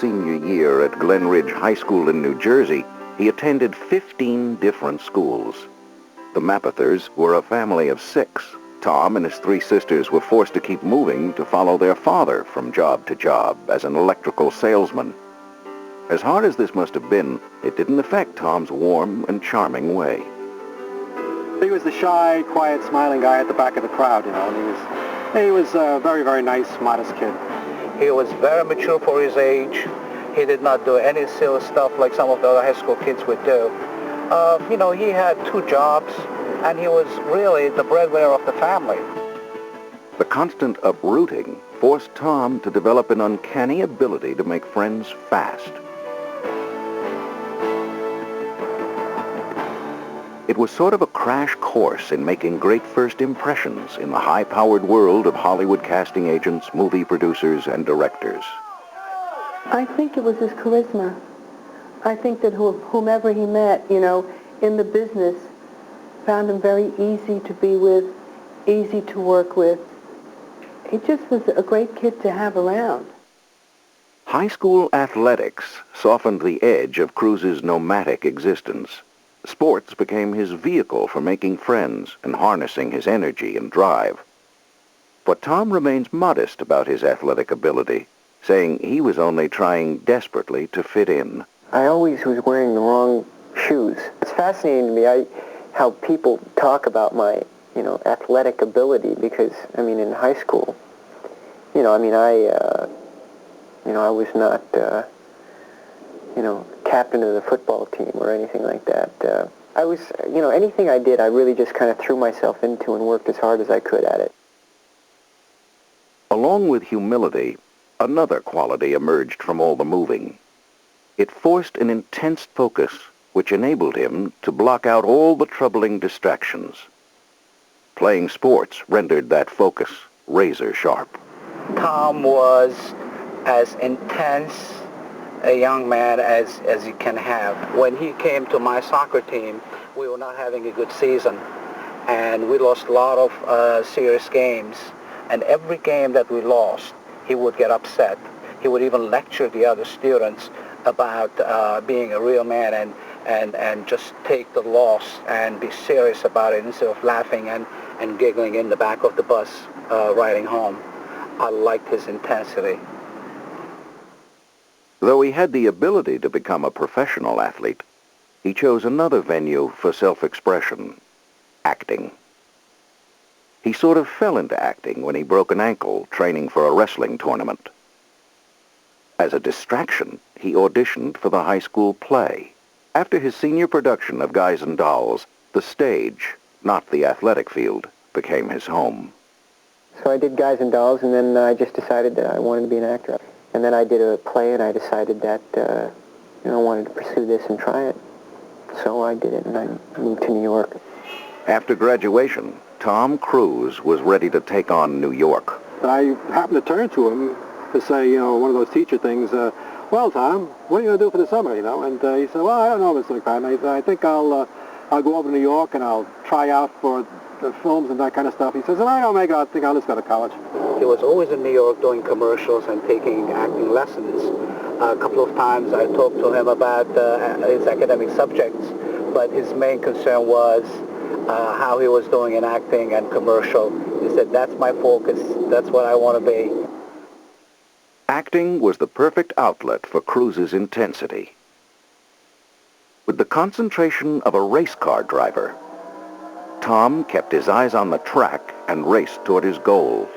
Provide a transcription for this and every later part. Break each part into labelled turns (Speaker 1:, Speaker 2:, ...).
Speaker 1: senior year at Glen Ridge High School in New Jersey, he attended 15 different schools. The Mappathers were a family of 6. Tom and his 3 sisters were forced to keep moving to follow their father from job to job as an electrical salesman. As hard as this must have been, it didn't affect Tom's warm and charming way.
Speaker 2: He was the shy, quiet, smiling guy at the back of the crowd, you know, and he was a very, very nice, modest kid.
Speaker 3: He was very mature for his age. He did not do any silly stuff like some of the other high school kids would do. He had 2 jobs, and he was really the breadwinner of the family.
Speaker 1: The constant uprooting forced Tom to develop an uncanny ability to make friends fast. It was sort of a crash course in making great first impressions in the high-powered world of Hollywood casting agents, movie producers, and directors.
Speaker 4: I think it was his charisma. I think that whomever he met, in the business, found him very easy to be with, easy to work with. He just was a great kid to have around.
Speaker 1: High school athletics softened the edge of Cruz's nomadic existence. Sports became his vehicle for making friends and harnessing his energy and drive. But Tom remains modest about his athletic ability, saying he was only trying desperately to fit in.
Speaker 5: I always was wearing the wrong shoes. It's fascinating to me how people talk about my, athletic ability because, in high school, I was not, captain of the football team or anything like that. I was, anything I did, I really just kind of threw myself into and worked as hard as I could at it.
Speaker 1: Along with humility, another quality emerged from all the moving. It forced an intense focus, which enabled him to block out all the troubling distractions. Playing sports rendered that focus razor sharp.
Speaker 3: Tom was as intense a young man as you can have. When he came to my soccer team, we were not having a good season, and we lost a lot of serious games. And every game that we lost, he would get upset. He would even lecture the other students about being a real man and just take the loss and be serious about it instead of laughing and giggling in the back of the bus riding home. I liked his intensity.
Speaker 1: Though he had the ability to become a professional athlete, he chose another venue for self-expression, acting. He sort of fell into acting when he broke an ankle training for a wrestling tournament. As a distraction, he auditioned for the high school play. After his senior production of Guys and Dolls, the stage, not the athletic field, became his home.
Speaker 5: So I did Guys and Dolls, and then I just decided that I wanted to be an actor. And then I did a play, and I decided that, I wanted to pursue this and try it. So I did it, and I moved to New York.
Speaker 1: After graduation, Tom Cruise was ready to take on New York.
Speaker 2: I happened to turn to him to say, one of those teacher things, well, Tom, what are you going to do for the summer, And he said, well, I don't know, Mr. McFadden. I think I'll go over to New York, and I'll try out for the films and that kind of stuff. He says, if I don't make it, I think I'll just go to college.
Speaker 3: He was always in New York doing commercials and taking acting lessons. A couple of times I talked to him about his academic subjects, but his main concern was how he was doing in acting and commercial. He said, that's my focus, that's what I want to be.
Speaker 1: Acting was the perfect outlet for Cruise's intensity. With the concentration of a race car driver, Tom kept his eyes on the track and raced toward his goal.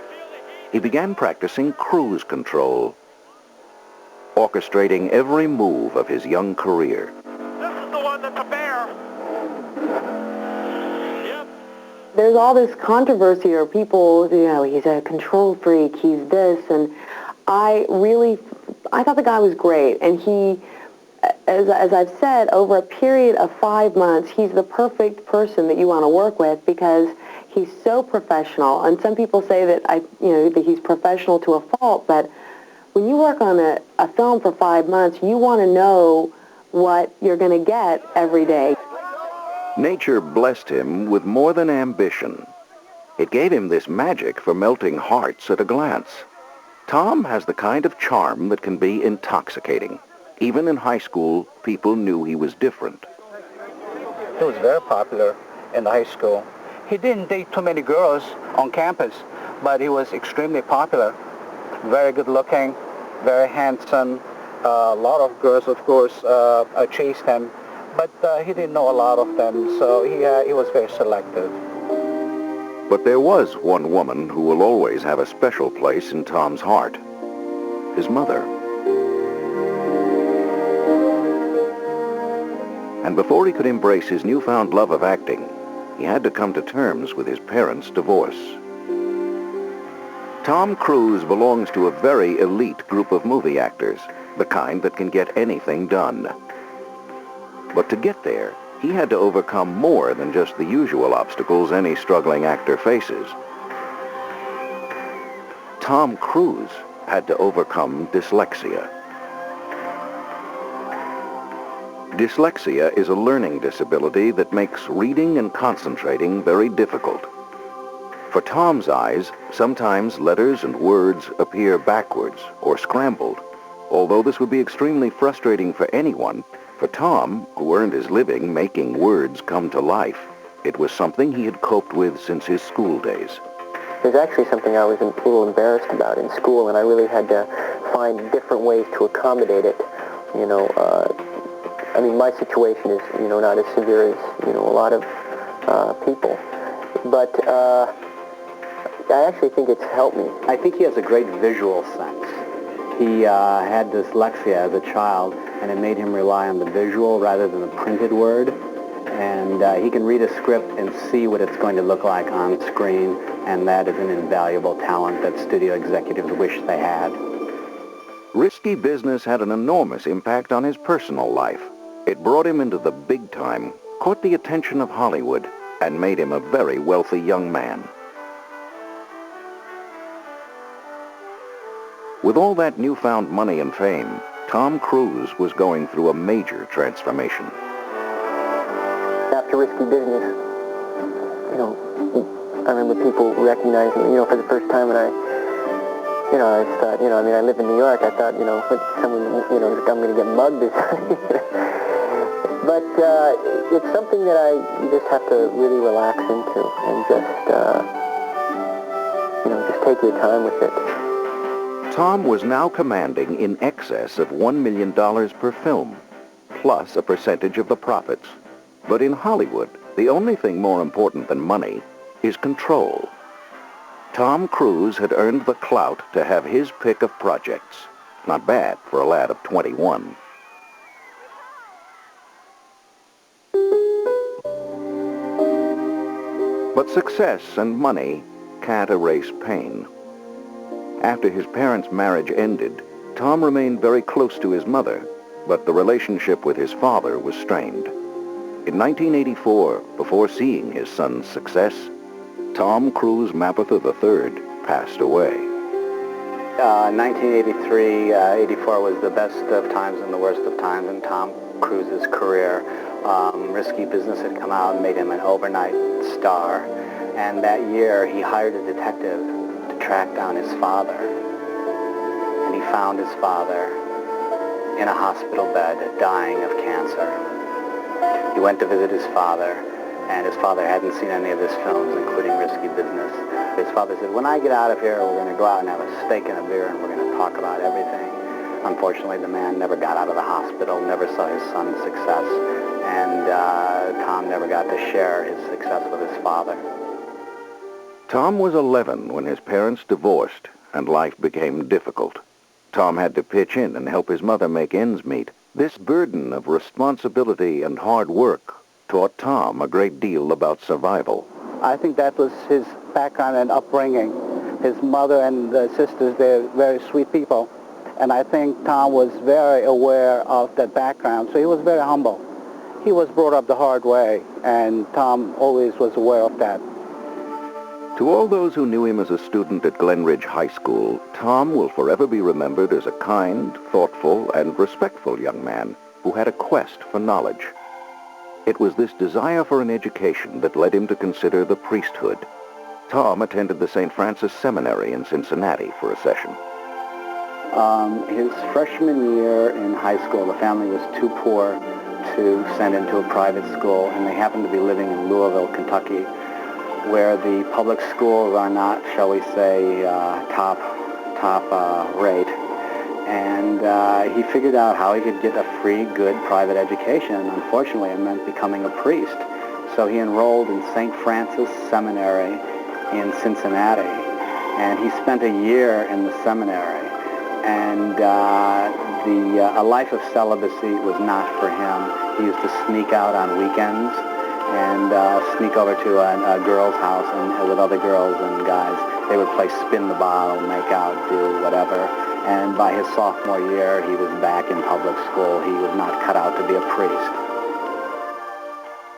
Speaker 1: He began practicing cruise control, orchestrating every move of his young career.
Speaker 6: This is the one that's a bear. Yep.
Speaker 4: There's all this controversy, or people, he's a control freak, he's this, and I thought the guy was great, and he, as I've said, over a period of 5 months, he's the perfect person that you want to work with because he's so professional. And some people say that that he's professional to a fault, but when you work on a film for 5 months, you want to know what you're going to get every day.
Speaker 1: Nature blessed him with more than ambition. It gave him this magic for melting hearts at a glance. Tom has the kind of charm that can be intoxicating. Even in high school, people knew he was different.
Speaker 3: He was very popular in the high school. He didn't date too many girls on campus, but he was extremely popular. Very good looking, very handsome. A lot of girls, of course, chased him, but he didn't know a lot of them, so he was very selective.
Speaker 1: But there was one woman who will always have a special place in Tom's heart. His mother. And before he could embrace his newfound love of acting, he had to come to terms with his parents' divorce. Tom Cruise belongs to a very elite group of movie actors, the kind that can get anything done. But to get there, he had to overcome more than just the usual obstacles any struggling actor faces. Tom Cruise had to overcome dyslexia. Dyslexia is a learning disability that makes reading and concentrating very difficult. For Tom's eyes, sometimes letters and words appear backwards or scrambled. Although this would be extremely frustrating for anyone, for Tom, who earned his living making words come to life, it was something he had coped with since his school days.
Speaker 5: There's actually something I was a little embarrassed about in school, and I really had to find different ways to accommodate it. I mean, my situation is, not as severe as, a lot of people. But I actually think it's helped me.
Speaker 3: I think he has a great visual sense. He had dyslexia as a child, and it made him rely on the visual rather than the printed word. And he can read a script and see what it's going to look like on screen, and that is an invaluable talent that studio executives wish they had.
Speaker 1: Risky business had an enormous impact on his personal life. It brought him into the big time, caught the attention of Hollywood, and made him a very wealthy young man. With all that newfound money and fame, Tom Cruise was going through a major transformation.
Speaker 5: After Risky Business, I remember people recognizing me, for the first time, and I thought, I live in New York, I thought, someone, I'm going to get mugged or something. But it's something that you just have to really relax into and just take your time with it.
Speaker 1: Tom was now commanding in excess of $1 million per film, plus a percentage of the profits. But in Hollywood, the only thing more important than money is control. Tom Cruise had earned the clout to have his pick of projects. Not bad for a lad of 21. But success and money can't erase pain. After his parents' marriage ended, Tom remained very close to his mother, but the relationship with his father was strained. In 1984, before seeing his son's success, Tom Cruise Mapother III passed away.
Speaker 3: 1983, 84 was the best of times and the worst of times in Tom Cruise's career. Risky Business had come out and made him an overnight star. And that year, he hired a detective to track down his father. And he found his father in a hospital bed, dying of cancer. He went to visit his father, and his father hadn't seen any of his films, including Risky Business. His father said, when I get out of here, we're going to go out and have a steak and a beer, and we're going to talk about everything. Unfortunately, the man never got out of the hospital, never saw his son's success, and Tom never got to share his success with his father.
Speaker 1: Tom was 11 when his parents divorced, and life became difficult. Tom had to pitch in and help his mother make ends meet. This burden of responsibility and hard work taught Tom a great deal about survival.
Speaker 3: I think that was his background and upbringing. His mother and sisters, they're very sweet people. And I think Tom was very aware of that background, so he was very humble. He was brought up the hard way, and Tom always was aware of that.
Speaker 1: To all those who knew him as a student at Glenridge High School, Tom will forever be remembered as a kind, thoughtful, and respectful young man who had a quest for knowledge. It was this desire for an education that led him to consider the priesthood. Tom attended the St. Francis Seminary in Cincinnati for a session.
Speaker 7: His freshman year in high school, the family was too poor to send him to a private school, and they happened to be living in Louisville, Kentucky, where the public schools are not, shall we say, top rate. And he figured out how he could get a free, good private education. Unfortunately, it meant becoming a priest. So he enrolled in St. Francis Seminary in Cincinnati, and he spent a year in the seminary. And a life of celibacy was not for him. He used to sneak out on weekends and sneak over to a girl's house and with other girls and guys. They would play spin the bottle, make out, do whatever. And by his sophomore year, he was back in public school. He was not cut out to be a priest.